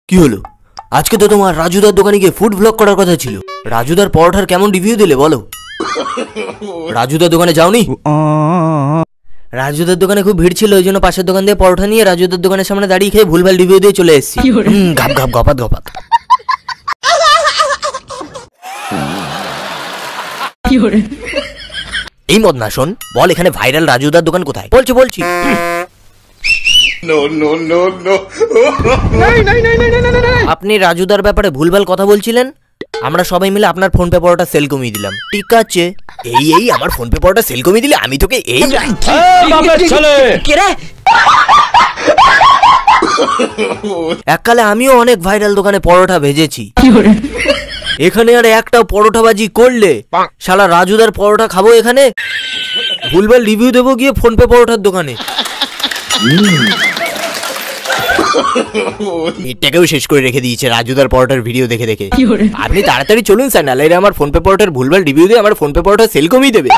কি হলো? আজকে তো তোমার রাজুদার দোকানে গিয়ে ফুড ব্লগ করার কথা ছিল। রাজুদার পরোটার কেমন রিভিউ দিলে বলো? রাজুদার দোকানে যাওনি? রাজুদার দোকানে খুব ভিড় ছিল, ওই জন্য পাশের দোকান দিয়ে পরোটা নিয়ে রাজুদার দোকানের সামনে দাঁড়িয়ে খেয়ে ভুলভাল রিভিউ দিয়ে চলে এসেছি। ঘাপ ঘাপ গপাত গপাত। এই মদনা শোন, বল এখানে ভাইরাল রাজুদার দোকান কোথায়? বলছি আপনি রাজুদার ব্যাপারে ভুলভাল কথা বলছিলেন। আমরা সবাই মিলে আপনার ফোন পে পরোটা সেল কমিয়ে দিলাম। ঠিক আছে, এই আমার ফোন পে পরোটা সেল কমিয়ে দিলে আমি তোকে এই এককালে আমিও অনেক ভাইরাল দোকানে পরোটা ভেজেছি। এখানে আর একটা পরোটাবাজি করলে শালা রাজুদার পরোটা খাবো এখানে? ভুলভাল রিভিউ দেবো গিয়ে ফোন পে পরোটার দোকানে। মিটটাকেও শেষ করে রেখে দিয়েছে রাজুদার পরোটার ভিডিও দেখে দেখে। আপনি তাড়াতাড়ি চলুন স্যার, নাহলে এরা আমার ফোন পে পরোটার ভুলভাল রিভিউ দিয়ে আমার ফোন পে পরোটা সেল কমিয়ে দেবে।